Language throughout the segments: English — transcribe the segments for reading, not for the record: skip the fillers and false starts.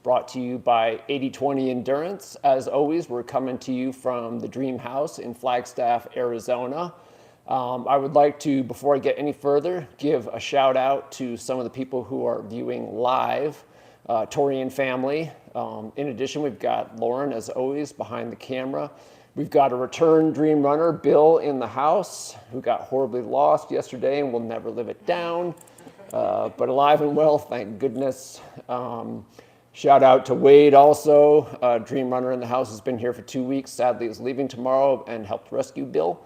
brought to you by 80/20 Endurance. As always, we're coming to you from the Dream House in Flagstaff, Arizona. I would like to, before I get any further, give a shout out to some of the people who are viewing live, Tori and family. In addition, we've got Lauren, as always, behind the camera. We've got a return dream runner, Bill, in the house, who got horribly lost yesterday and will never live it down, but alive and well, thank goodness. Shout out to Wade also, dream runner in the house, has been here for 2 weeks, sadly is leaving tomorrow and helped rescue Bill.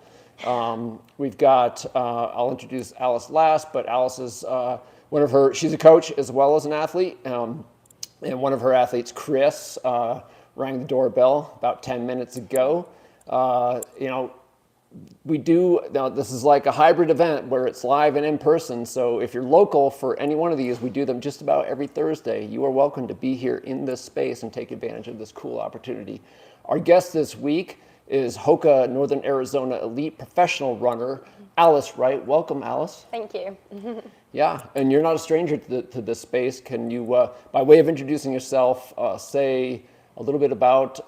We've got, I'll introduce Alice last, but Alice is she's a coach as well as an athlete, and one of her athletes, Chris, rang the doorbell about 10 minutes ago. This is like a hybrid event where it's live and in person. So if you're local for any one of these, we do them just about every Thursday. You are welcome to be here in this space and take advantage of this cool opportunity. Our guest this week is Hoka Northern Arizona elite professional runner, Alice Wright. Welcome, Alice. Thank you. Yeah, and you're not a stranger to this space. Can you, by way of introducing yourself, say a little bit about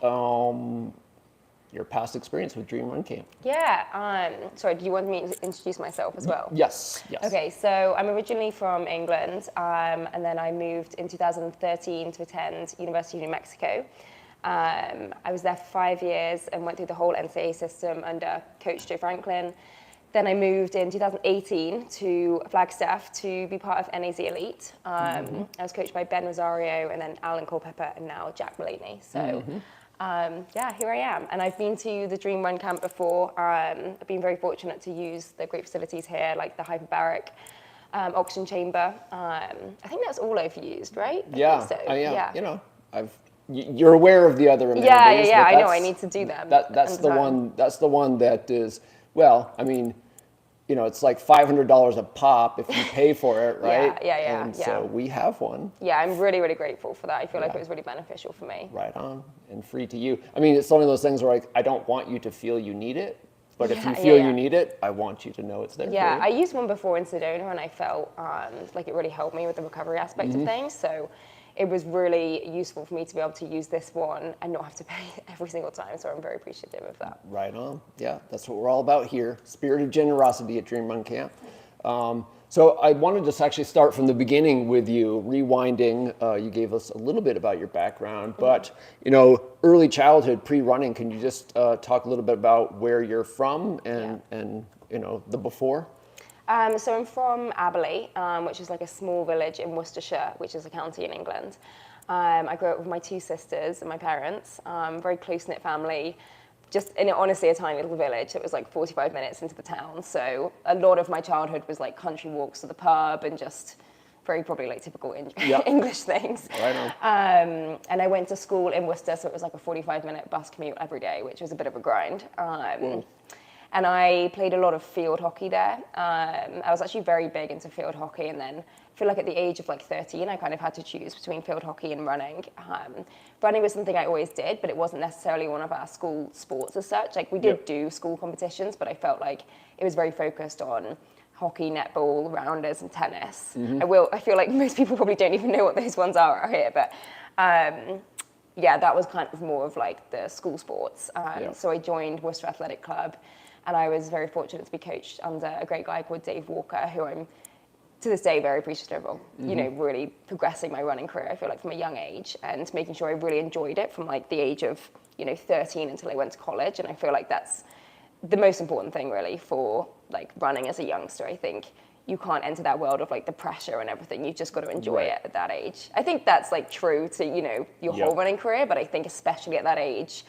your past experience with Dream Run Camp? Yeah, sorry, do you want me to introduce myself as well? Yes. Okay, so I'm originally from England, and then I moved in 2013 to attend University of New Mexico. I was there for 5 years and went through the whole NCAA system under Coach Joe Franklin. Then I moved in 2018 to Flagstaff to be part of NAZ Elite. I was coached by Ben Rosario and then Alan Culpepper and now Jack Mulaney. So here I am. And I've been to the Dream Run Camp before. I've been very fortunate to use the great facilities here, like the hyperbaric oxygen chamber. I think that's all I've used, right? You're aware of the other amenities. Yeah, I know, I need to do them. That's the one that is, well, I mean, it's like $500 a pop if you pay for it, right? Yeah. So we have one. Yeah, I'm really, really grateful for that. I feel like it was really beneficial for me. Right on, and free to you. I mean, it's one of those things where I don't want you to feel you need it, but if you feel you need it, I want you to know it's there for you. Yeah, I used one before in Sedona and I felt like it really helped me with the recovery aspect of things. So it was really useful for me to be able to use this one and not have to pay every single time. So I'm very appreciative of that. Right on. Yeah, that's what we're all about here. Spirit of generosity at Dream Run Camp. So I wanted to actually start from the beginning with you, rewinding. You gave us a little bit about your background, but early childhood, pre-running. Can you just talk a little bit about where you're from and the before? So I'm from Aberley, which is like a small village in Worcestershire, which is a county in England. I grew up with my 2 sisters and my parents, very close-knit family, just in honestly a tiny little village. It was like 45 minutes into the town. So a lot of my childhood was like country walks to the pub and just very probably like typical English things. Right on. And I went to school in Worcester, so it was like a 45-minute bus commute every day, which was a bit of a grind. And I played a lot of field hockey there. I was actually very big into field hockey, and then I feel like at the age of like 13, I kind of had to choose between field hockey and running. Running was something I always did, but it wasn't necessarily one of our school sports as such. Like we did do school competitions, but I felt like it was very focused on hockey, netball, rounders, and tennis. I feel like most people probably don't even know what those ones are out here, but that was kind of more of like the school sports. So I joined Worcester Athletic Club. And I was very fortunate to be coached under a great guy called Dave Walker, who I'm to this day very appreciative of, really progressing my running career, I feel like from a young age and making sure I really enjoyed it from like the age of, 13 until I went to college. And I feel like that's the most important thing really for like running as a youngster. I think you can't enter that world of like the pressure and everything. You've just got to enjoy it at that age. I think that's like true to, your whole running career, but I think especially at that age,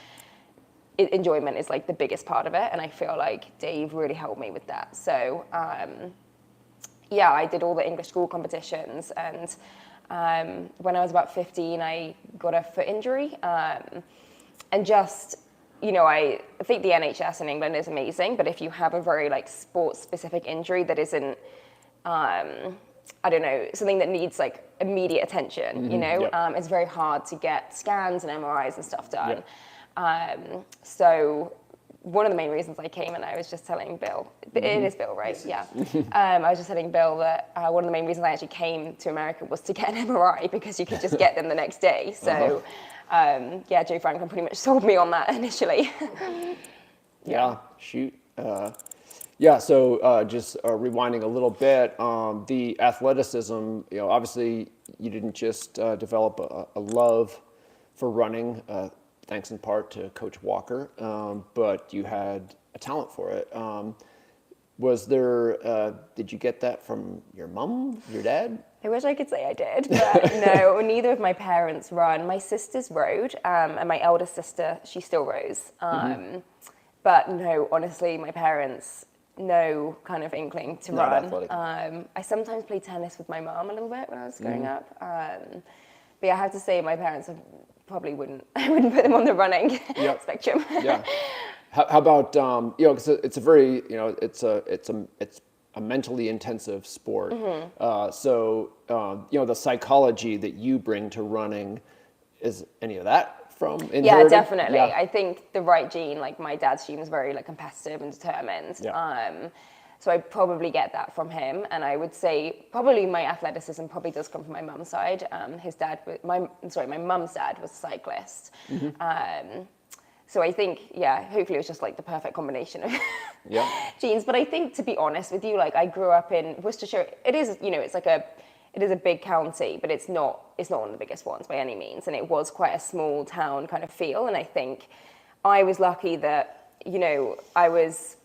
enjoyment is like the biggest part of it, and I feel like Dave really helped me with that. So I did all the English school competitions, and when I was about 15 I got a foot injury, and just I think the NHS in England is amazing, but if you have a very like sports specific injury that isn't something that needs like immediate attention, it's very hard to get scans and MRIs and stuff done. So one of the main reasons I came, and I was just telling Bill, it is Bill, right? Yes. Yeah. I was just telling Bill that one of the main reasons I actually came to America was to get an MRI, because you could just get them the next day. So, yeah, Joe Franklin pretty much sold me on that initially. Yeah, shoot. Yeah, so just rewinding a little bit, the athleticism, obviously you didn't just develop a love for running, thanks in part to Coach Walker, but you had a talent for it. Was there, did you get that from your mom, your dad? I wish I could say I did, but no, neither of my parents run. My sisters rode, and my eldest sister, she still rows. But no, honestly, my parents, no kind of inkling to Not run. athletic. I sometimes played tennis with my mom a little bit when I was growing up. But yeah, I have to say my parents probably wouldn't, I wouldn't put them on the running spectrum. Yeah. How about, because it's a very, it's a mentally intensive sport. So, the psychology that you bring to running, is any of that from inherited? Yeah, definitely. Yeah. I think the right gene, like my dad's gene is very like competitive and determined. Yeah. So I probably get that from him, and I would say probably my athleticism probably does come from my mum's side. My mum's dad was a cyclist. So I think, hopefully it was just like the perfect combination of genes. But I think, to be honest with you, like I grew up in Worcestershire. It is, it is a big county, but it's not one of the biggest ones by any means. And it was quite a small town kind of feel. And I think I was lucky that, I was,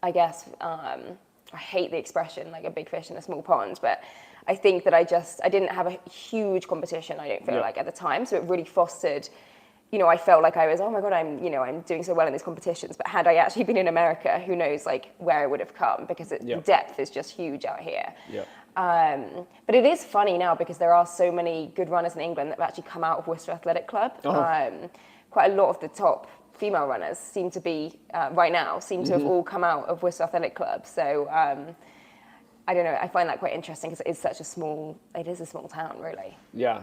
I guess, I hate the expression, like a big fish in a small pond, but I think that I didn't have a huge competition, I don't feel like, at the time. So it really fostered, I felt like I was, oh my God, I'm doing so well in these competitions. But had I actually been in America, who knows, like, where I would have come, because the depth is just huge out here. But it is funny now, because there are so many good runners in England that have actually come out of Worcester Athletic Club. Quite a lot of the top female runners seem to be, right now, to have all come out of Worcester Athletic Club. So, I don't know, I find that quite interesting, because it is a small town, really. Yeah.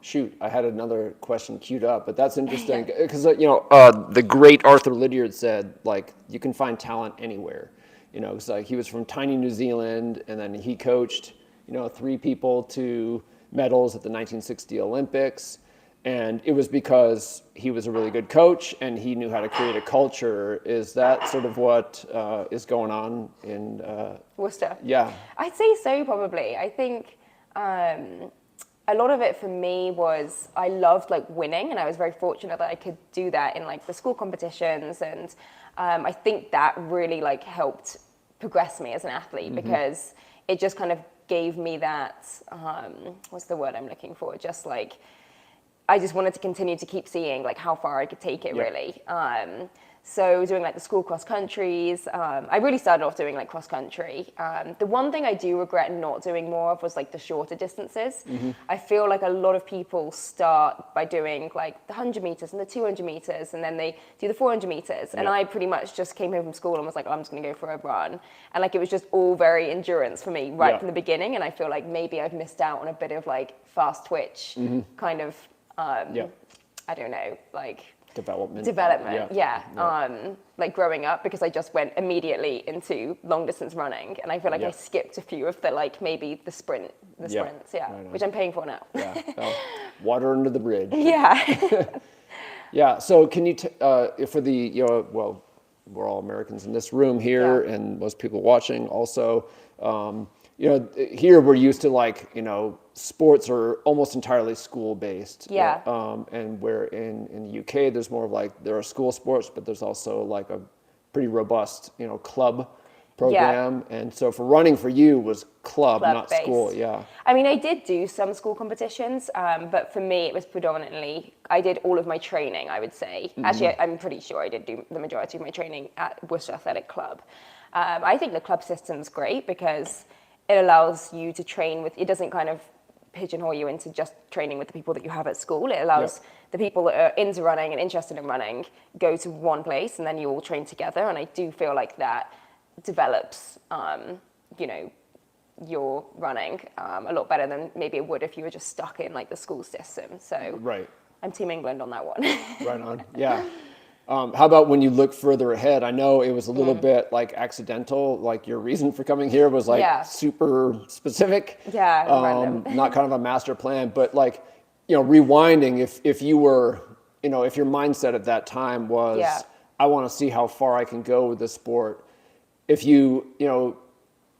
Shoot, I had another question queued up, but that's interesting, because, the great Arthur Lydiard said, like, you can find talent anywhere. It's like he was from tiny New Zealand, and then he coached, 3 people to medals at the 1960 Olympics. And it was because he was a really good coach and he knew how to create a culture. Is that sort of what is going on in Worcester? Yeah. I'd say so, probably. I think a lot of it for me was I loved like winning, and I was very fortunate that I could do that in like the school competitions. And I think that really like helped progress me as an athlete, because it just kind of gave me that, what's the word I'm looking for? Just like, I just wanted to continue to keep seeing like how far I could take it, really. So doing like the school cross countries, I really started off doing like cross country. The one thing I do regret not doing more of was like the shorter distances. I feel like a lot of people start by doing like the 100 meters and the 200 meters, and then they do the 400 meters. And I pretty much just came home from school and was like, oh, I'm just gonna go for a run. And like, it was just all very endurance for me right from the beginning. And I feel like maybe I've missed out on a bit of like fast twitch kind of, I don't know, like development, like growing up, because I just went immediately into long distance running, and I feel like I skipped a few of the like maybe the sprints, right, which I'm paying for now. Well, water under the bridge. So can you for the well, we're all Americans in this room here, and most people watching also. Here we're used to like, sports are almost entirely school based. And where in the UK, there's more of like, there are school sports, but there's also like a pretty robust, club program. And so for running for you was club not based. School. I mean, I did do some school competitions, but for me it was predominantly, I did all of my training, I would say. Actually, I'm pretty sure I did do the majority of my training at Worcester Athletic Club. I think the club system's great, because it allows you to train with, it doesn't kind of pigeonhole you into just training with the people that you have at school. It allows the people that are into running and interested in running go to one place, and then you all train together. And I do feel like that develops, your running a lot better than maybe it would if you were just stuck in like the school system. So I'm Team England on that one. Right on. Yeah. How about when you look further ahead? I know it was a little bit like accidental, like your reason for coming here was like Yeah. super specific. Yeah, random. Not kind of a master plan, but like, rewinding, if you were, if your mindset at that time was, Yeah. I want to see how far I can go with this sport. If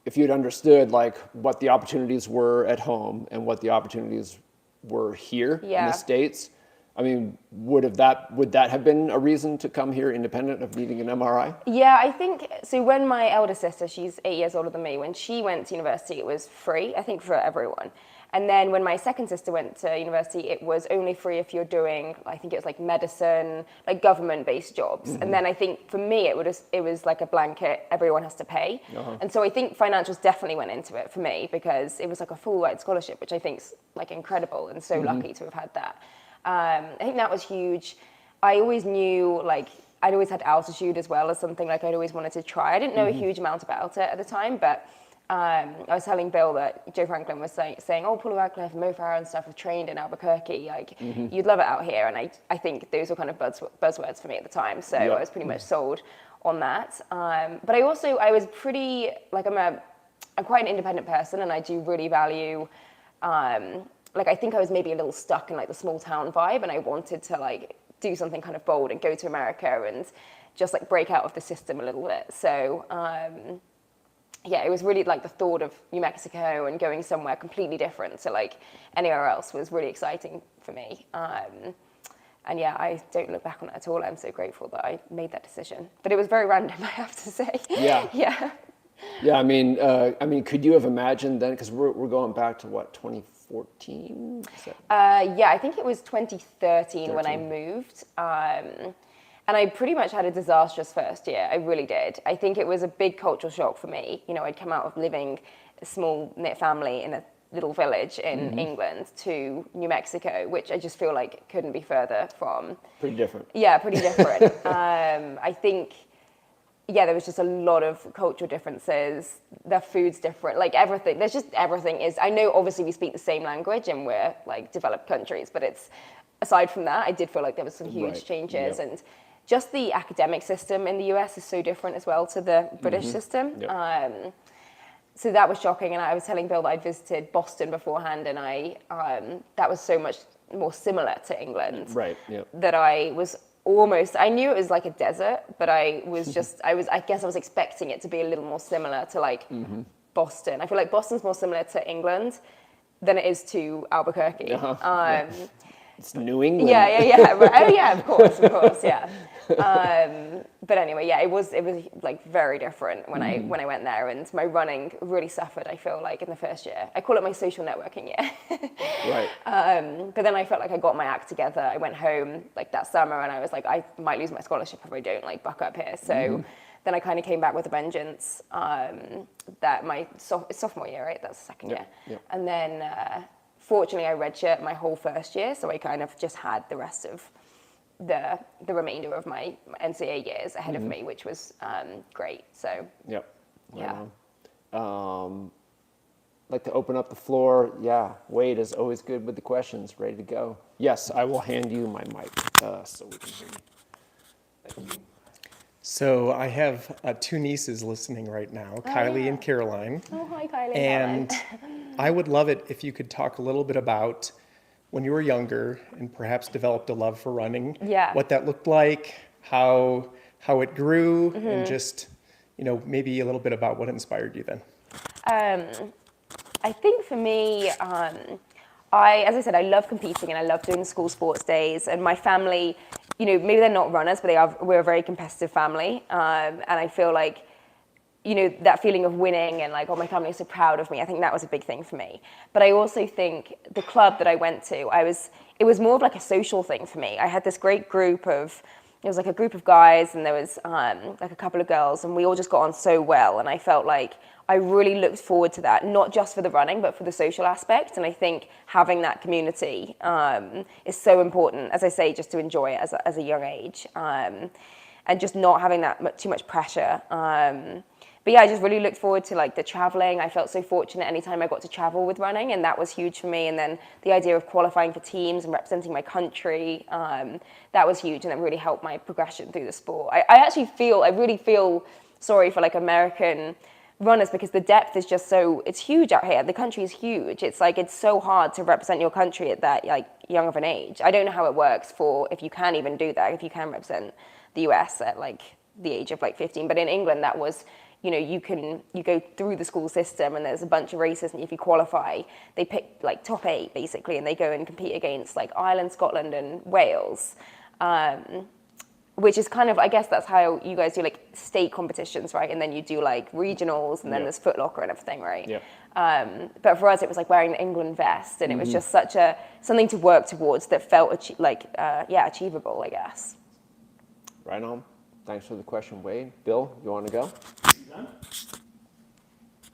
if you'd understood like what the opportunities were at home and what the opportunities were here in Yeah. the States, I mean, would that have been a reason to come here independent of needing an MRI? Yeah, I think so. When my elder sister, she's 8 years older than me, when she went to university, it was free, I think, for everyone. And then when my second sister went to university, it was only free if you're doing, I think it was like medicine, like government-based jobs. And then I think for me, it was like a blanket, everyone has to pay. And so I think financials definitely went into it for me because it was like a full ride scholarship, which I think's like incredible and so lucky to have had that. I think that was huge. I always knew, like, I'd always had altitude as well as something like I'd always wanted to try. I didn't know a huge amount about it at the time, but I was telling Bill that Joe Franklin was saying, oh, Paula Radcliffe and Mo Farah and stuff have trained in Albuquerque. Like, you'd love it out here. And I think those were kind of buzzwords for me at the time. So I was pretty much sold on that. But I was pretty, like, I'm quite an independent person, and I do really value, like, I think I was maybe a little stuck in like the small town vibe, and I wanted to like do something kind of bold and go to America and just like break out of the system a little bit. So yeah, it was really like the thought of New Mexico and going somewhere completely different to like anywhere else was really exciting for me. And yeah, I don't look back on it at all. I'm so grateful that I made that decision. But it was very random, I have to say. Yeah. Yeah. Yeah, I mean, could you have imagined then? Because we're going back to what, 2014? Yeah, I think it was 2013 when I moved. And I pretty much had a disastrous first year. I really did. I think it was a big cultural shock for me. You know, I'd come out of living a small knit family in a little village in England to New Mexico, which I just feel like couldn't be further from. Pretty different. Yeah, pretty different. I think, yeah, there was just a lot of cultural differences. The food's different, like everything. There's just everything is. I know obviously we speak the same language and we're like developed countries, but it's aside from that, I did feel like there was some huge changes and just the academic system in the US is so different as well to the British system. So that was shocking, and I was telling Bill that I'd visited Boston beforehand, and that was so much more similar to England. Right. Yeah. That I was almost. I knew it was like a desert, but I was just. I guess I was expecting it to be a little more similar to like Boston. I feel like Boston's more similar to England than it is to Albuquerque. It's New England. Yeah. Right. Oh yeah, of course, yeah. But anyway, yeah, it was like very different when I went there, and my running really suffered. I feel like in the first year, I call it my social networking year. Right. But then I felt like I got my act together. I went home like that summer, and I was like, I might lose my scholarship if I don't like buck up here. So then I kind of came back with a vengeance. That my sophomore year, right? That's the second year, and then. Fortunately, I redshirt my whole first year, so I kind of just had the rest of the remainder of my NCAA years ahead of me, which was great. So yeah. Like to open up the floor. Yeah, Wade is always good with the questions. Ready to go. Yes, I will hand you my mic so we can hear you. Thank you. So I have two nieces listening right now, Kylie and Caroline. Oh, hi, Kylie. And I would love it if you could talk a little bit about when you were younger and perhaps developed a love for running. Yeah. What that looked like, how it grew, and just, maybe a little bit about what inspired you then. I think for me, as I said, I love competing and I love doing the school sports days. And my family, maybe they're not runners, but we're a very competitive family. And I feel like, that feeling of winning and like, oh, my family is so proud of me. I think that was a big thing for me. But I also think the club that I went to, it was more of like a social thing for me. I had this great group of, it was like a group of guys and there was like a couple of girls, and we all just got on so well. And I felt like I really looked forward to that, not just for the running, but for the social aspect. And I think having that community is so important, as I say, just to enjoy it as a young age, and just not having that too much pressure. but yeah, I just really looked forward to like the traveling. I felt so fortunate anytime I got to travel with running, and that was huge for me. And then the idea of qualifying for teams and representing my country, that was huge, and it really helped my progression through the sport. I really feel sorry for like American runners, because the depth is just so, it's huge out here. The country is huge. It's like, it's so hard to represent your country at that like young of an age. I don't know how it works for, if you can even do that, if you can represent the US at like the age of like 15. But in England, that was, you know, you go through the school system and there's a bunch of races, and if you qualify, they pick like top 8 basically, and they go and compete against like Ireland, Scotland and Wales. Which is kind of, I guess that's how you guys do like state competitions, right? And then you do like regionals, and then there's Foot Locker and everything, right? Yeah. But for us, it was like wearing the England vest, and it was just something to work towards that felt achievable, I guess. Right on. Thanks for the question, Wade. Bill, you want to go? Done?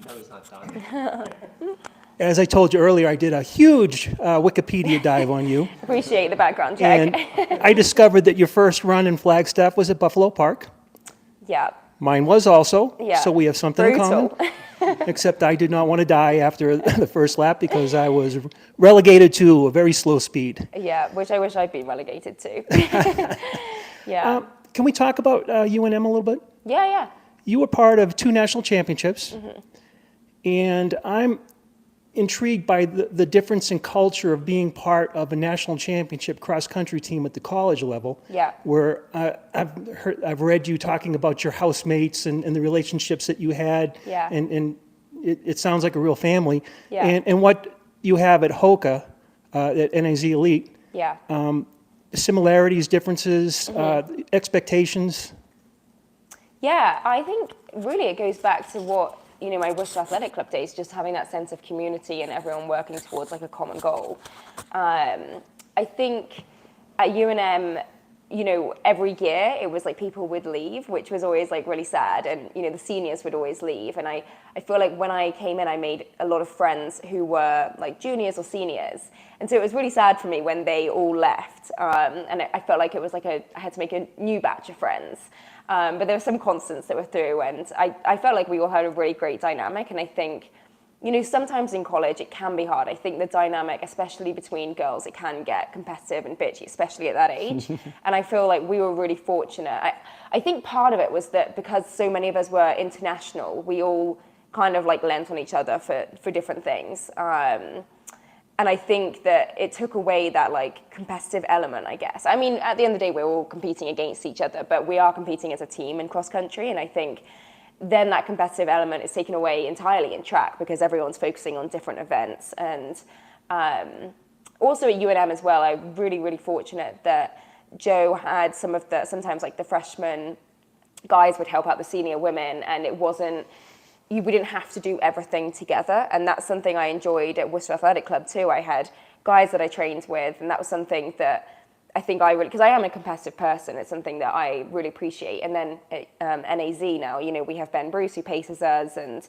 No, he's not done. As I told you earlier, I did a huge Wikipedia dive on you. Appreciate the background check. And I discovered that your first run in Flagstaff was at Buffalo Park. Yeah. Mine was also, Yeah. so we have something in common. Except I did not want to die after the first lap because I was relegated to a very slow speed. Yeah, which I wish I'd been relegated to. Yeah. Can we talk about UNM a little bit? Yeah. You were part of 2 national championships, and I'm intrigued by the difference in culture of being part of a national championship cross-country team at the college level. Yeah. Where I've read you talking about your housemates and the relationships that you had. Yeah. And it sounds like a real family. Yeah. And what you have at HOKA, at NAZ Elite. Yeah. Similarities, differences, expectations. Yeah, I think really it goes back to what, you know, my Worcester Athletic Club days, just having that sense of community and everyone working towards like a common goal. I think at UNM, you know, every year it was like people would leave, which was always like really sad. And, you know, the seniors would always leave. And I feel like when I came in, I made a lot of friends who were like juniors or seniors. And so it was really sad for me when they all left. And I felt like it was like I had to make a new batch of friends. But there were some constants that were through, and I felt like we all had a really great dynamic. And I think, you know, sometimes in college it can be hard. I think the dynamic, especially between girls, it can get competitive and bitchy, especially at that age. And I feel like we were really fortunate. I think part of it was that because so many of us were international, we all kind of like lent on each other for different things. And I think that it took away that like competitive element, I guess. I mean, at the end of the day, we're all competing against each other, but we are competing as a team in cross country. And I think then that competitive element is taken away entirely in track because everyone's focusing on different events. And also at UNM as well, I'm really, really fortunate that Joe had sometimes like the freshman guys would help out the senior women, and it wasn't, we didn't have to do everything together. And that's something I enjoyed at Worcester Athletic Club too. I had guys that I trained with, and that was something that I think because I am a competitive person, it's something that I really appreciate. And then at NAZ now, you know, we have Ben Bruce who paces us, and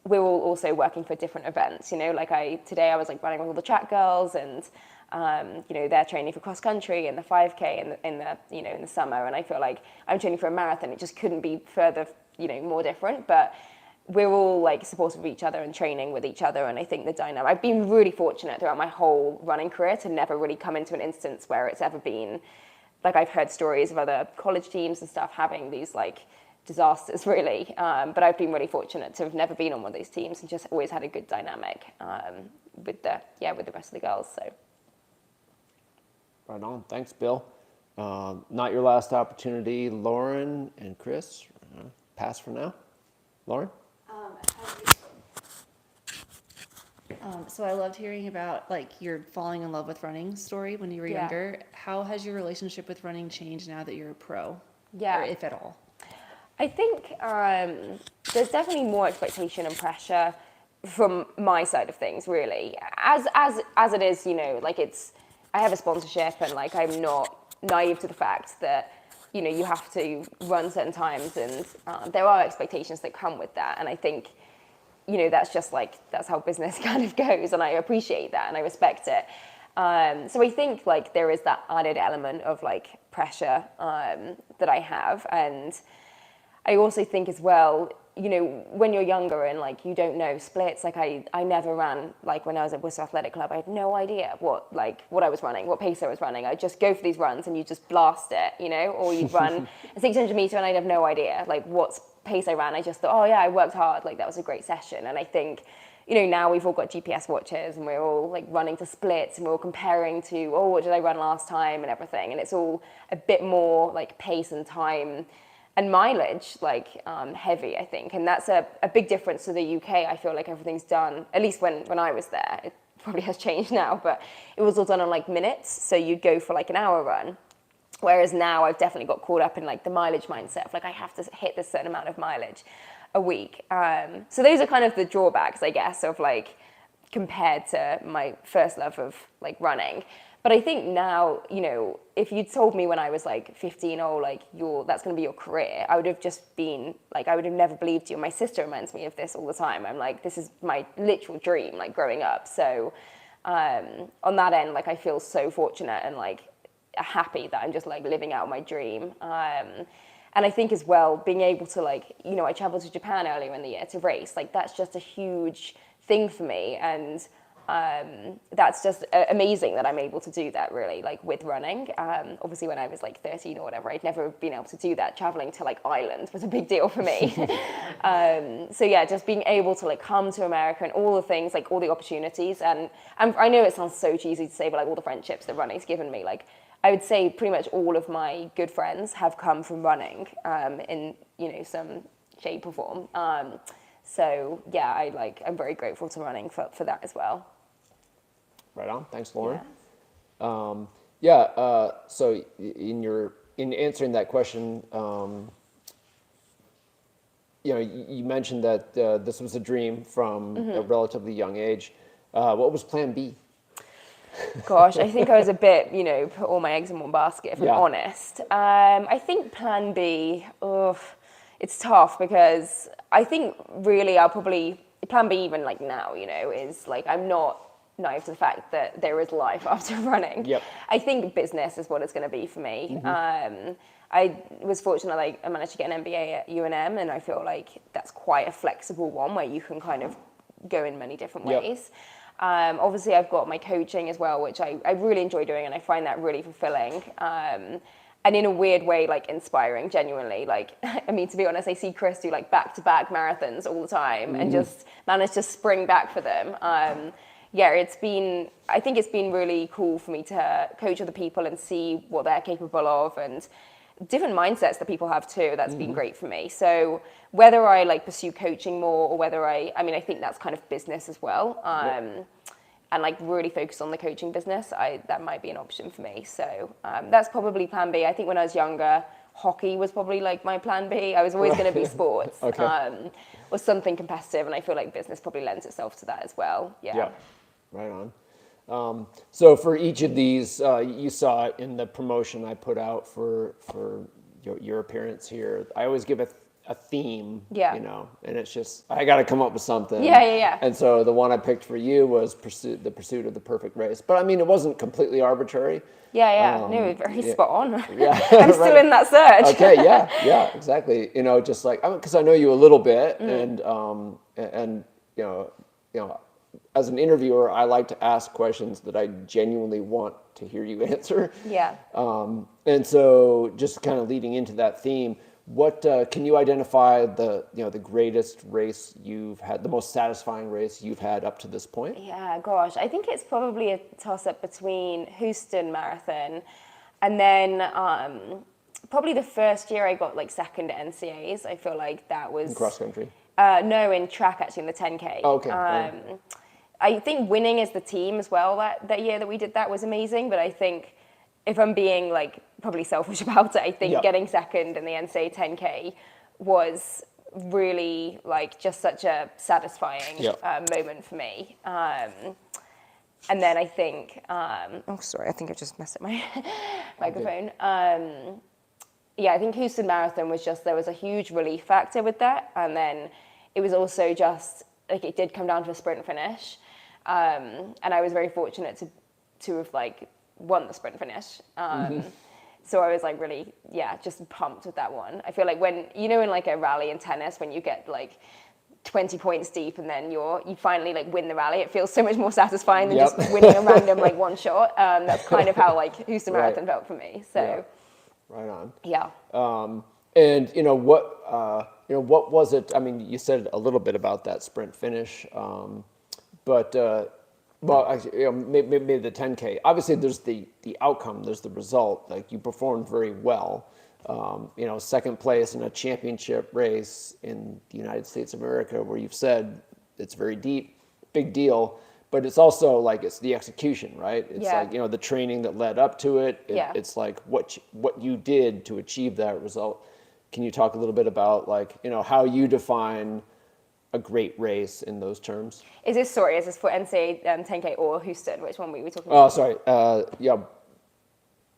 we're all also working for different events. You know, like today I was like running with all the track girls, and you know, they're training for cross country and the 5K in the summer, and I feel like I'm training for a marathon. It just couldn't be further, you know, more different, but we're all like supportive of each other and training with each other. And I think the dynamic, I've been really fortunate throughout my whole running career to never really come into an instance where it's ever been, like I've heard stories of other college teams and stuff having these like disasters really, but I've been really fortunate to have never been on one of these teams and just always had a good dynamic with the rest of the girls. So. Right on. Thanks, Bill. Not your last opportunity. Lauren and Chris, pass for now. Lauren? So I loved hearing about like your falling in love with running story when you were younger. How has your relationship with running changed now that you're a pro? Yeah. Or if at all? I think there's definitely more expectation and pressure from my side of things, really. As it is, you know, like I have a sponsorship, and like I'm not naive to the fact that, you know, you have to run certain times, and there are expectations that come with that. And I think, you know, that's just like, that's how business kind of goes, and I appreciate that and I respect it. So I think like there is that added element of like pressure that I have, and I also think as well, you know, when you're younger and like you don't know splits, like I never ran, like when I was at Worcester Athletic Club, I had no idea what I was running, what pace I was running. I'd just go for these runs and you just blast it, you know, or you'd run a 600 meter and I'd have no idea like what pace I ran. I just thought, oh yeah, I worked hard, like that was a great session. And I think, you know, now we've all got GPS watches and we're all like running to splits and we're all comparing to, oh, what did I run last time and everything. And it's all a bit more like pace and time and mileage like heavy, I think. And that's a big difference to the UK. I feel like everything's done, at least when I was there, it probably has changed now, but it was all done on like minutes. So you'd go for like an hour run. Whereas now I've definitely got caught up in like the mileage mindset of like I have to hit this certain amount of mileage a week. So those are kind of the drawbacks, I guess, of like compared to my first love of like running. But I think now, you know, if you'd told me when I was like 15, oh, like that's going to be your career, I would have just been like, I would have never believed you. My sister reminds me of this all the time. I'm like, this is my literal dream, like growing up. So on that end, like I feel so fortunate and like happy that I'm just like living out my dream. And I think as well, being able to like, you know, I traveled to Japan earlier in the year to race, like that's just a huge thing for me. And that's just amazing that I'm able to do that really, like with running. Obviously when I was like 13 or whatever, I'd never been able to do that. Traveling to like Ireland was a big deal for me. So yeah, just being able to like come to America and all the things, like all the opportunities. And I know it sounds so cheesy to say, but like all the friendships that running's given me, like I would say pretty much all of my good friends have come from running in, you know, some shape or form. So yeah, I'm very grateful to running for that as well. Right on. Thanks, Lauren. Yeah. So in answering that question, you know, you mentioned that this was a dream from a relatively young age. What was Plan B? Gosh, I think I was a bit, you know, put all my eggs in one basket, if I'm Yeah. honest. I think Plan B, it's tough because I think really Plan B even like now, you know, is like I'm not naive to the fact that there is life after running. Yep. I think business is what it's going to be for me. I was fortunate, like I managed to get an MBA at UNM, and I feel like that's quite a flexible one where you can kind of go in many different Yep. ways. Obviously, I've got my coaching as well, which I really enjoy doing, and I find that really fulfilling. And in a weird way, like inspiring, genuinely. Like, I mean, to be honest, I see Chris do like back-to-back marathons all the time and just manage to spring back for them. Yeah, I think it's been really cool for me to coach other people and see what they're capable of and different mindsets that people have too. That's been great for me. So whether I like pursue coaching more or whether I think that's kind of business as well. And like really focus on the coaching business, that might be an option for me. So that's probably Plan B. I think when I was younger, hockey was probably like my Plan B. I was always going to be sports or something competitive, and I feel like business probably lends itself to that as well. Yeah. Right on. So for each of these, you saw it in the promotion I put out for your appearance here. I always give a theme, Yeah. you know, and it's just, I got to come up with something. Yeah. And so the one I picked for you was the pursuit of the perfect race. But I mean, it wasn't completely arbitrary. Yeah. No, very spot on. Yeah. I'm still in that search. Okay. Yeah, exactly. You know, just like, because I know you a little bit and you know, as an interviewer, I like to ask questions that I genuinely want to hear you answer. Yeah. And so just kind of leading into that theme, what can you identify the greatest race you've had, the most satisfying race you've had up to this point? Yeah, gosh, I think it's probably a toss-up between Houston Marathon and then probably the first year I got like second at NCAAs. I feel like that was... In cross country? No, in track actually, in the 10K. Oh, okay. I think winning as the team as well that year that we did that was amazing, but I think if I'm being like probably selfish about it, I think getting second in the NCAA 10K was really like just such a satisfying moment for me. And then I think, oh sorry, I think I just messed up my microphone. Yeah, I think Houston Marathon was just, there was a huge relief factor with that. And then it was also just, like it did come down to a sprint finish. And I was very fortunate to have like won the sprint finish. So I was like really, just pumped with that one. I feel like when, in like a rally in tennis, when you get like 20 points deep and then you finally like win the rally, it feels so much more satisfying than Yep. just winning a random like one shot. That's kind of how like Houston Right. Marathon felt for me. So Right on. yeah. And what was it? I mean, you said a little bit about that sprint finish, but actually, maybe the 10K. Obviously, there's the outcome, there's the result. Like you performed very well. Second place in a championship race in the United States of America, where you've said it's very deep, big deal. But it's also like it's the execution, right? It's like the training that led up to it. It's like what you did to achieve that result. Can you talk a little bit about like how you define a great race in those terms? Is this for NCAA 10K or Houston? Which one were we talking Oh, about? sorry.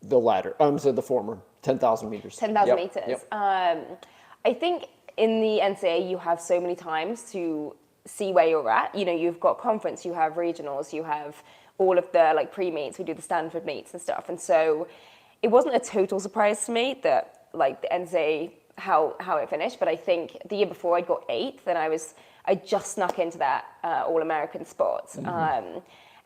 The latter. So the former, 10,000 meters. 10,000 Yep, meters. yep. I think in the NCAA you have so many times to see where you're at. You've got conference, you have regionals, you have all of the like pre-meets, we do the Stanford meets and stuff. And so it wasn't a total surprise to me that like the NCAA, how it finished. But I think the year before I'd got 8th and I just snuck into that All-American spot.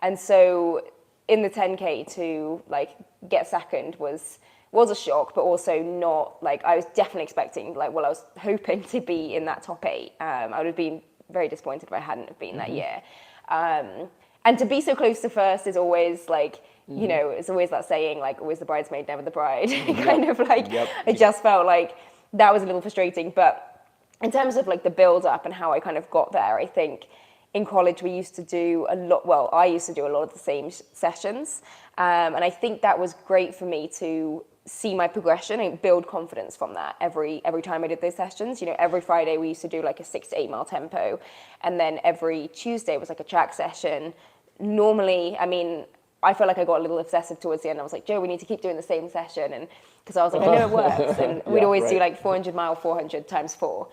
And so in the 10K to like get second was a shock, but also not like I was definitely expecting I was hoping to be in that top 8. I would have been very disappointed if I hadn't have been that year. And to be so close to first is always like, it's always that saying like always the bridesmaid, never the bride. Kind of like I just felt like that was a little frustrating. But in terms of like the build up and how I kind of got there, I think in college we used to do a lot, well, I used to do a lot of the same sessions. And I think that was great for me to see my progression and build confidence from that every time I did those sessions. Every Friday we used to do like a 6 to 8 mile tempo, and then every Tuesday was like a track session. Normally, I mean, I felt like I got a little obsessive towards the end. I was like, Joe, we need to keep doing the same session, and because I was like, I know it works, and we'd always do like 400 mile 400 times 4.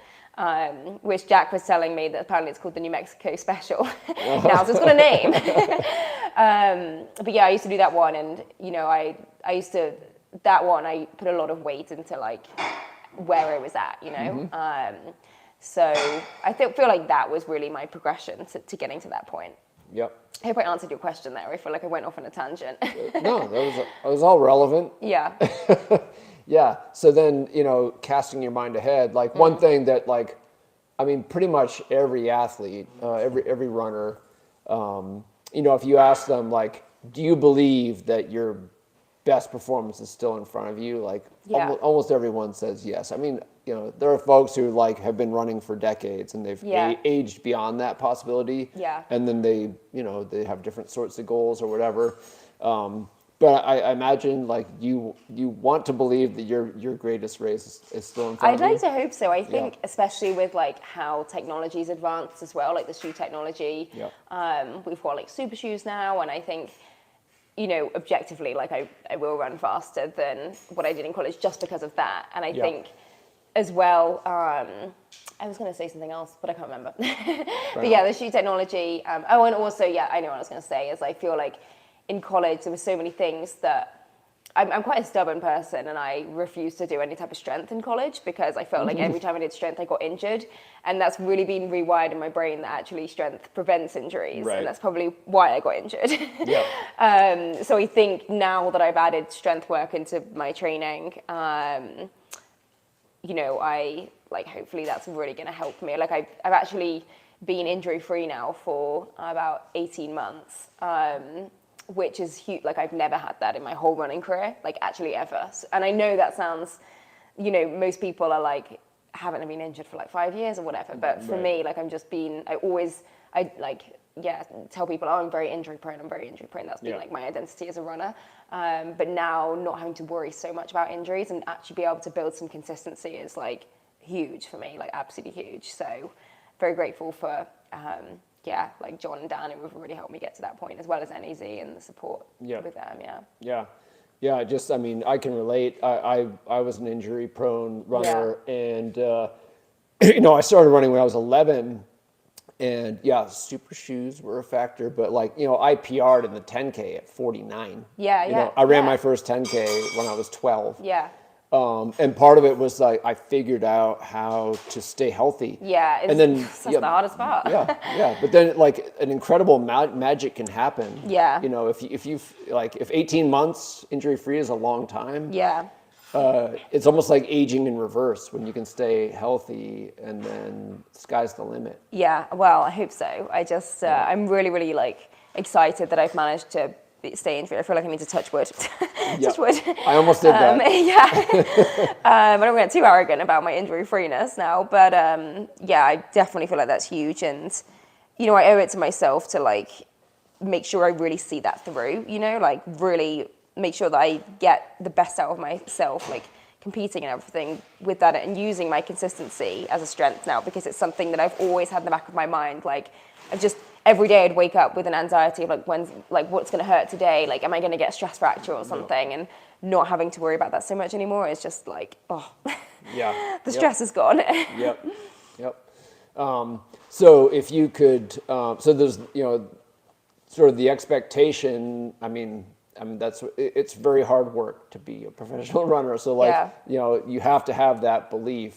Which Jack was telling me that apparently it's called the New Mexico Special now, so it's got a name. But yeah, I used to do that one, and that one I put a lot of weight into like where I was at, so I feel like that was really my progression to getting to that point. Yep. I hope I answered your question there. I feel like I went off on a tangent. No, that was all relevant. Yeah. Yeah. So then, casting your mind ahead, like one thing that like, I mean, pretty much every athlete, every runner, if you ask them like, do you believe that your best performance is still in front of you? Like almost everyone says yes. I mean, there are folks who like have been running for decades and they've aged beyond that possibility. Yeah. And then they have different sorts of goals or whatever. But I imagine like you want to believe that your greatest race is still in front of you. I'd like to hope so. I think especially with like how technology's advanced as well, like the shoe technology. Yeah. We've got like super shoes now, and I think objectively, like I will run faster than what I did in college just because of that. And I think as well, I was going to say something else, but I can't remember. But yeah, the shoe technology. And also, I know what I was going to say is I feel like in college there were so many things that I'm quite a stubborn person, and I refused to do any type of strength in college because I felt like every time I did strength I got injured, and that's really been rewired in my brain that actually strength prevents injuries, and that's probably why I got injured. So I think now that I've added strength work into my training, I like hopefully that's really going to help me. Like I've actually been injury free now for about 18 months. Which is huge. Like I've never had that in my whole running career, like actually ever. And I know that sounds, most people are like, haven't been injured for like 5 years or whatever. But for me, like I tell people, oh, I'm very injury prone. That's been like my identity as a runner. But now not having to worry so much about injuries and actually be able to build some consistency is like huge for me, like absolutely huge. So very grateful for, like John and Dan, who have really helped me get to that point, as well as NAZ and the support with them. Yeah. Just, I mean, I can relate. I was an injury prone runner, and I started running when I was 11, And yeah, super shoes were a factor, but like, I PR'd in the 10K at 49. Yeah, I ran yeah. my first 10K when I was 12. Yeah. And part of it was like I figured out how to stay healthy. Yeah, and then that's the hardest part. yeah. But then like an incredible magic can happen. Yeah. If 18 months injury free is a long time. Yeah. It's almost like aging in reverse when you can stay healthy, and then sky's the limit. Yeah, well, I hope so. I just, I'm really, really like excited that I've managed to stay injured. I feel like I need to touch wood. Touch wood. I almost did that. Yeah. I don't get too arrogant about my injury freeness now, but yeah, I definitely feel like that's huge. And, I owe it to myself to like make sure I really see that through, like really make sure that I get the best out of myself, like competing and everything with that, and using my consistency as a strength now, because it's something that I've always had in the back of my mind. Like I've just, every day I'd wake up with an anxiety of like what's going to hurt today? Like, am I going to get a stress fracture or something? And not having to worry about that so much anymore is just like, yeah, the stress is gone. Yep. So if you could, so there's, sort of the expectation, I mean, it's very hard work to be a professional runner. So like, you have to have that belief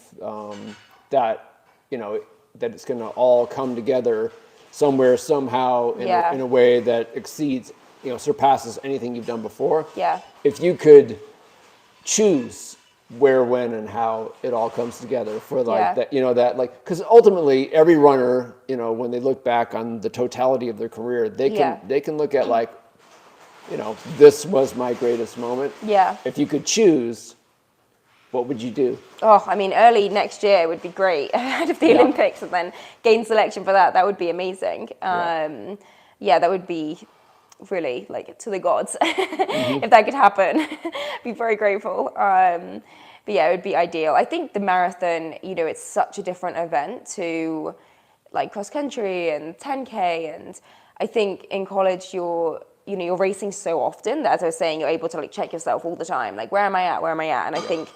that, that it's going to all come together somewhere, somehow, in a way that exceeds, surpasses anything you've done before. Yeah. If you could choose where, when, and how it all comes together for like that, because ultimately every runner, when they look back on the totality of their career, they can look at like, this was my greatest moment. Yeah. If you could choose, what would you do? Oh, I mean, early next year would be great ahead of the Olympics, and then gain selection for that. That would be amazing. That would be really like to the gods if that could happen. Be very grateful. But yeah, it would be ideal. I think the marathon, it's such a different event to like cross country and 10K, and I think in college you're racing so often that, as I was saying, you're able to like check yourself all the time. Like, where am I at? And I think,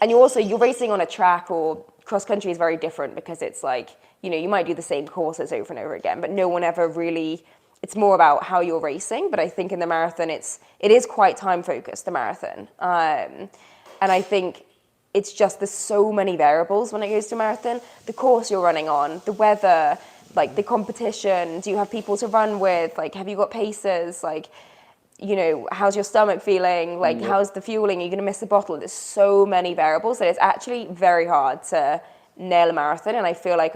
and you're racing on a track, or cross country is very different because it's like, you might do the same courses over and over again, but no one ever really, it's more about how you're racing. But I think in the marathon, it is quite time focused, the marathon. And I think it's just, there's so many variables when it goes to marathon. The course you're running on, the weather, like the competition, do you have people to run with? Like, have you got pacers? Like, how's your stomach feeling? Like, how's the fueling? Are you going to miss a bottle? There's so many variables that it's actually very hard to nail a marathon. And I feel like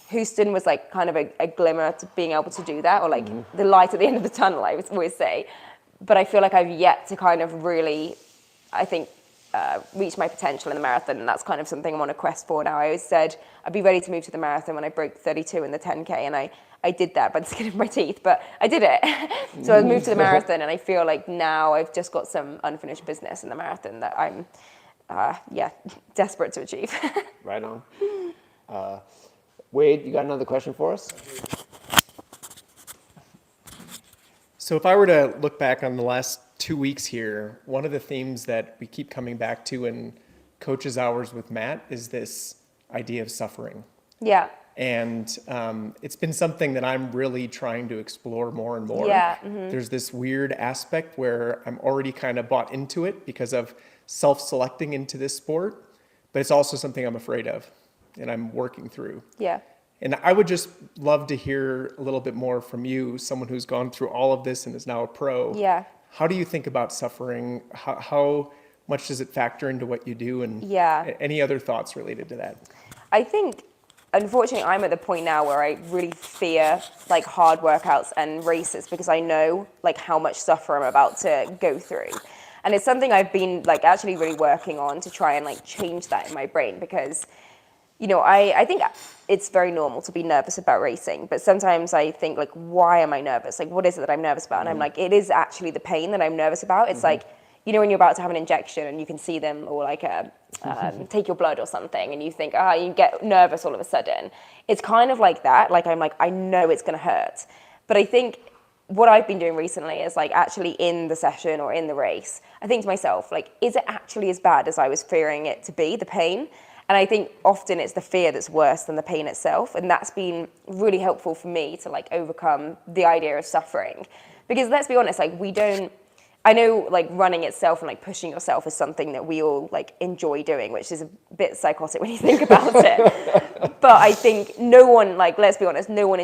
Houston was like kind of a glimmer to being able to do that, or like the light at the end of the tunnel, I would always say. But I feel like I've yet to kind of really, I think, reach my potential in the marathon, and that's kind of something I'm on a quest for now. I always said I'd be ready to move to the marathon when I broke 32 in the 10K, and I did that by the skin of my teeth, but I did it. So I moved to the marathon, and I feel like now I've just got some unfinished business in the marathon that I'm, desperate to achieve. Right on. Wade, you got another question for us? So if I were to look back on the last 2 weeks here, one of the themes that we keep coming back to in Coach's Hours with Matt is this idea of suffering. Yeah. And it's been something that I'm really trying to explore more and more. Yeah. Mm-hmm. There's this weird aspect where I'm already kind of bought into it because of self-selecting into this sport, but it's also something I'm afraid of and I'm working through. Yeah. And I would just love to hear a little bit more from you, someone who's gone through all of this and is now a pro. Yeah. How do you think about suffering? How much does it factor into what you do? And any other thoughts related to that? I think, unfortunately, I'm at the point now where I really fear like hard workouts and races, because I know like how much suffer I'm about to go through. And it's something I've been like actually really working on to try and like change that in my brain, because I think it's very normal to be nervous about racing, but sometimes I think like, why am I nervous? Like, what is it that I'm nervous about? And I'm like, it is actually the pain that I'm nervous about. It's like, when you're about to have an injection and you can see them, or like take your blood or something, and you think, you get nervous all of a sudden. It's kind of like that. Like, I'm like, I know it's going to hurt. But I think what I've been doing recently is like actually in the session or in the race, I think to myself, like, is it actually as bad as I was fearing it to be, the pain? And I think often it's the fear that's worse than the pain itself. And that's been really helpful for me to like overcome the idea of suffering. Because let's be honest, like I know like running itself and like pushing yourself is something that we all like enjoy doing, which is a bit psychotic when you think about it. But I think no one, like, let's be honest, no one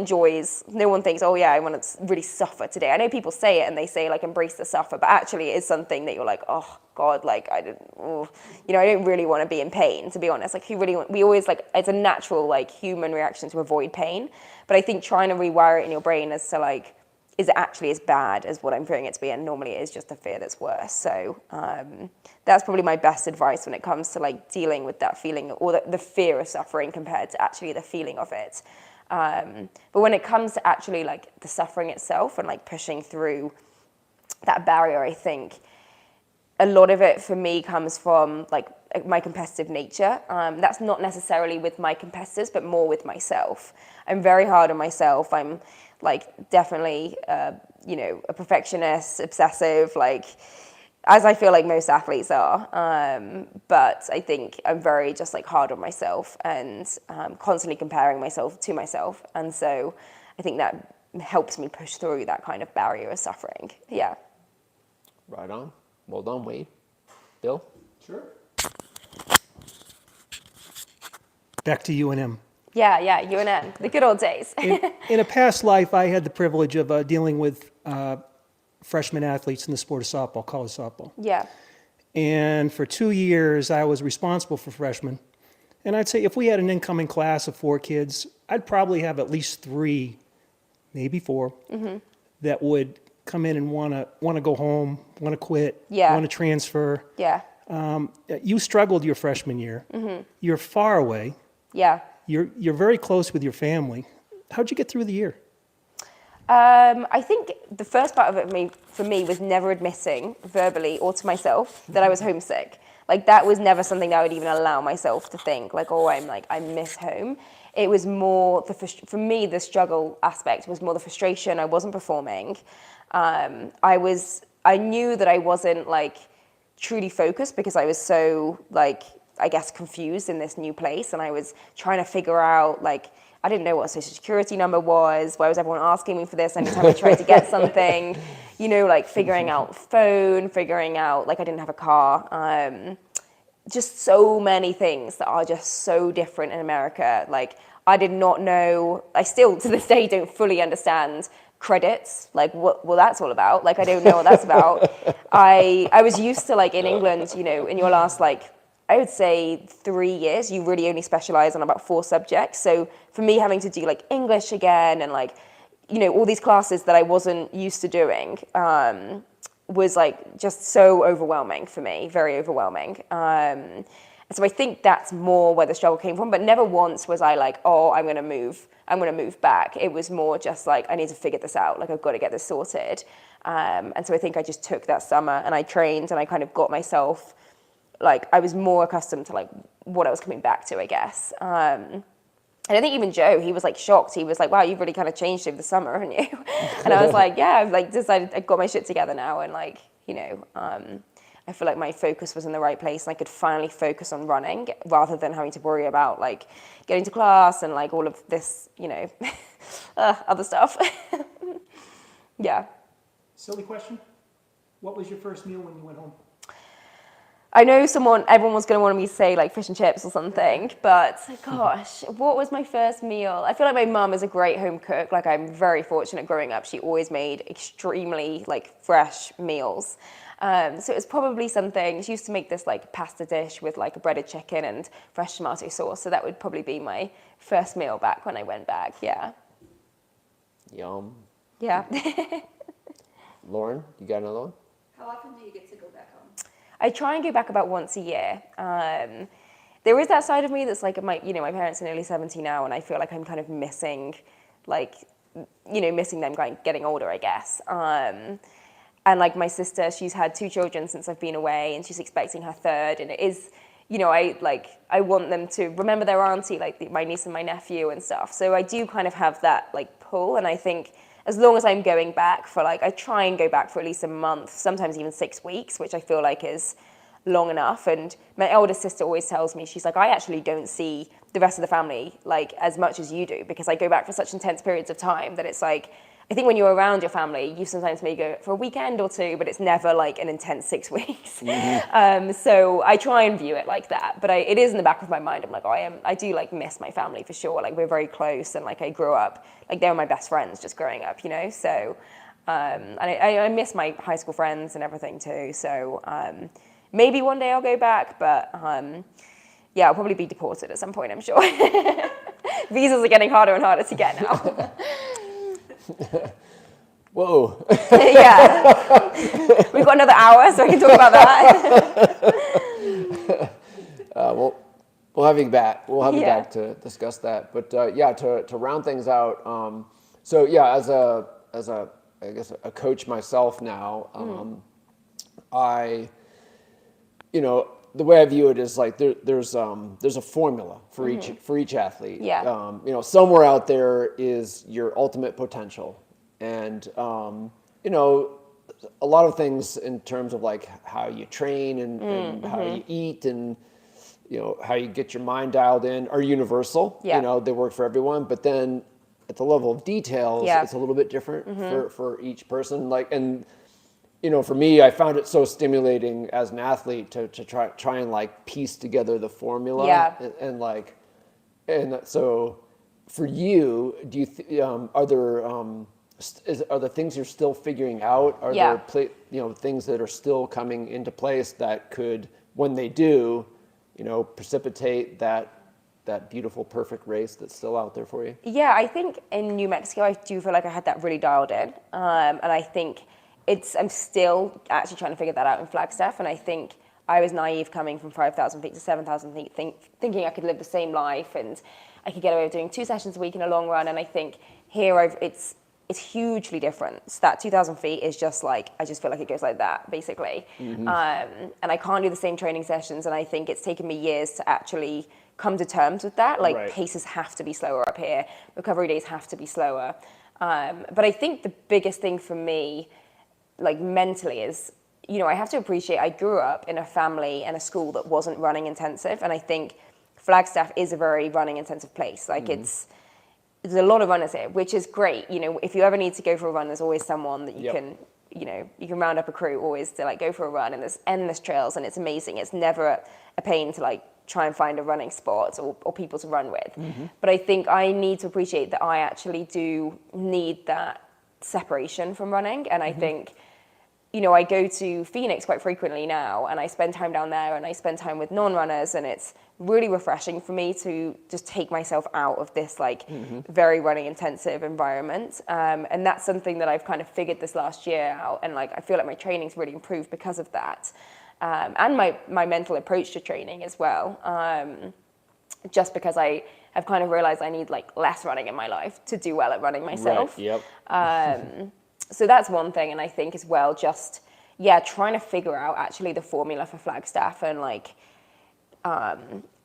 thinks, oh yeah, I want to really suffer today. I know people say it and they say like embrace the suffer, but actually it is something that you're like, oh God, like I don't really want to be in pain, to be honest. Like we always like, it's a natural like human reaction to avoid pain. But I think trying to rewire it in your brain as to like, is it actually as bad as what I'm fearing it to be? And normally it is just a fear that's worse. So that's probably my best advice when it comes to like dealing with that feeling or the fear of suffering compared to actually the feeling of it. But when it comes to actually like the suffering itself and like pushing through that barrier, I think a lot of it for me comes from like my competitive nature. That's not necessarily with my competitors, but more with myself. I'm very hard on myself. I'm like definitely, a perfectionist, obsessive, like as I feel like most athletes are. But I think I'm very just like hard on myself and constantly comparing myself to myself. And so I think that helps me push through that kind of barrier of suffering. Yeah. Right on. Well done, Wade. Bill? Sure. Back to UNM. Yeah, UNN, the good old days. In a past life, I had the privilege of dealing with freshman athletes in the sport of softball, college softball. Yeah. And for 2 years, I was responsible for freshmen. And I'd say if we had an incoming class of 4 kids, I'd probably have at least 3, maybe 4, that would come in and want to go home, want to quit, want to transfer. Yeah. You struggled your freshman year. You're far away. Yeah. You're very close with your family. How'd you get through the year? I think the first part of it for me was never admitting verbally or to myself that I was homesick. Like that was never something that I would even allow myself to think like, oh, I miss home. It was more for me, the struggle aspect was more the frustration. I wasn't performing. I knew that I wasn't like truly focused because I was so like, I guess, confused in this new place. And I was trying to figure out, like, I didn't know what a social security number was. Why was everyone asking me for this anytime I tried to get something? Like figuring out phone, figuring out, like, I didn't have a car. Just so many things that are just so different in America. Like, I did not know, I still to this day don't fully understand credits, like what that's all about. Like, I don't know what that's about. I was used to, like, in England, in your last, like, I would say 3 years, you really only specialize on about 4 subjects. So for me, having to do like English again and like, all these classes that I wasn't used to doing was like just so overwhelming for me, very overwhelming. And so I think that's more where the struggle came from. But never once was I like, oh, I'm going to move back. It was more just like, I need to figure this out. Like, I've got to get this sorted. And so I think I just took that summer and I trained and I kind of got myself, like, I was more accustomed to, like, what I was coming back to, I guess. And I think even Joe, he was, like, shocked. He was like, wow, you've really kind of changed over the summer, haven't you? And I was like, yeah, I've, like, decided I got my shit together now. And, like, I feel like my focus was in the right place and I could finally focus on running rather than having to worry about, like, getting to class and, like, all of this, other stuff. Yeah. Silly question. What was your first meal when you went home? I know everyone was going to want me to say like fish and chips or something, but gosh, what was my first meal? I feel like my mum is a great home cook. Like, I'm very fortunate growing up. She always made extremely like fresh meals. So it was probably something, she used to make this like pasta dish with like a breaded chicken and fresh tomato sauce. So that would probably be my first meal back when I went back. Yeah. Yum. Yeah. Lauren, you got another one? How often do you get to go back home? I try and go back about once a year. There is that side of me that's like, my parents are nearly 70 now, and I feel like I'm kind of missing, like, missing them getting older, I guess. And like my sister, she's had 2 children since I've been away, and she's expecting her 3rd, and it is, I want them to remember their auntie, like my niece and my nephew and stuff. So I do kind of have that like pull, and I think as long as I'm going back for like, I try and go back for at least a month, sometimes even 6 weeks, which I feel like is long enough. And my eldest sister always tells me, she's like, I actually don't see the rest of the family like as much as you do, because I go back for such intense periods of time that it's like, I think when you're around your family, you sometimes may go for a weekend or two, but it's never like an intense 6 weeks. So I try and view it like that, but it is in the back of my mind. I'm like, I do like miss my family for sure. Like we're very close, and like I grew up, like they were my best friends just growing up, you know? So, and I miss my high school friends and everything too. So maybe one day I'll go back, but yeah, I'll probably be deported at some point, I'm sure. Visas are getting harder and harder to get now. Whoa. Yeah. We've got another hour, so I can talk about that. We'll have you back. We'll have you Yeah. back to discuss that. But yeah, to round things out. So yeah, as a I guess a coach myself now, the way I view it is like there's a formula for each athlete. Yeah. Somewhere out there is your ultimate potential, and a lot of things in terms of like how you train and how you eat and how you get your mind dialed in are universal. Yeah. They work for everyone, but then at the level of details, Yeah. it's a little bit different for each person. For me, I found it so stimulating as an athlete to try and like piece together the formula. Yeah. And so for you, do you are there things you're still figuring out? Are Yeah. there things that are still coming into place that could, when they do, precipitate that beautiful, perfect race that's still out there for you? Yeah, I think in New Mexico, I do feel like I had that really dialed in. And I think I'm still actually trying to figure that out in Flagstaff. And I think I was naive coming from 5,000 feet to 7,000 feet, thinking I could live the same life and I could get away with doing 2 sessions a week in a long run. And I think here it's hugely different. So that 2,000 feet is just like, I just feel like it goes like that, basically. And I can't do the same training sessions. And I think it's taken me years to actually come to terms with that. Like Right. paces have to be slower up here. Recovery days have to be slower. But I think the biggest thing for me, like mentally, is, I have to appreciate I grew up in a family and a school that wasn't running intensive. And I think Flagstaff is a very running intensive place. Like there's a lot of runners here, which is great. If you ever need to go for a run, there's always someone that you Yep. can, you can round up a crew always to like go for a run, and there's endless trails and it's amazing. It's never a pain to like try and find a running spot or people to run with. But I think I need to appreciate that I actually do need that separation from running. And I think, I go to Phoenix quite frequently now, and I spend time down there and I spend time with non-runners, and it's really refreshing for me to just take myself out of this like very running intensive environment. And that's something that I've kind of figured this last year out, and like I feel like my training's really improved because of that. And my mental approach to training as well. Just because I have kind of realized I need like less running in my life to do well at running myself. Right. Yep. So that's one thing. And I think as well, just, trying to figure out actually the formula for Flagstaff and like,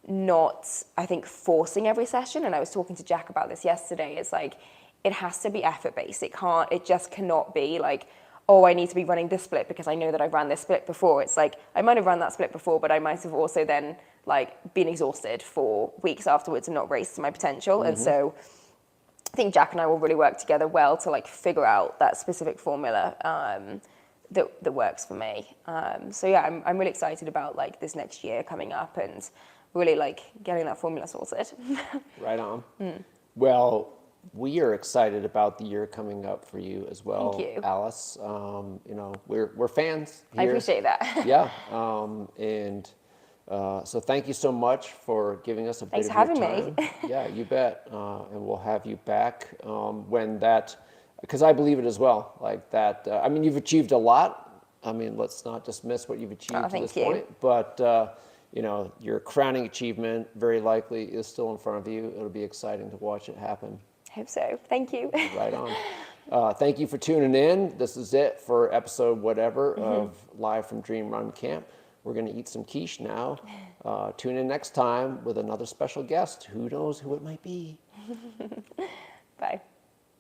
not, I think, forcing every session. And I was talking to Jack about this yesterday. It's like, it has to be effort based. It just cannot be like, oh, I need to be running this split because I know that I've ran this split before. It's like, I might have run that split before, but I might have also then like been exhausted for weeks afterwards and not raced to my potential. And so I think Jack and I will really work together well to like figure out that specific formula that works for me. So yeah, I'm really excited about like this next year coming up and really like getting that formula sorted. Right on. Well, we are excited about the year coming up for you as well, Thank you. Alice. We're fans here. I appreciate that. Yeah. So thank you so much for giving us a bit Thanks of for your having time. me. Yeah, you bet. And we'll have you back when that, because I believe it as well. Like that. You've achieved a lot. Let's not dismiss what you've achieved to thank this you. point. But your crowning achievement very likely is still in front of you. It'll be exciting to watch it happen. Hope so. Thank you. Right on. Thank you for tuning in. This is it for episode whatever of Live from Dream Run Camp. We're going to eat some quiche now. Tune in next time with another special guest. Who knows who it might be? Bye.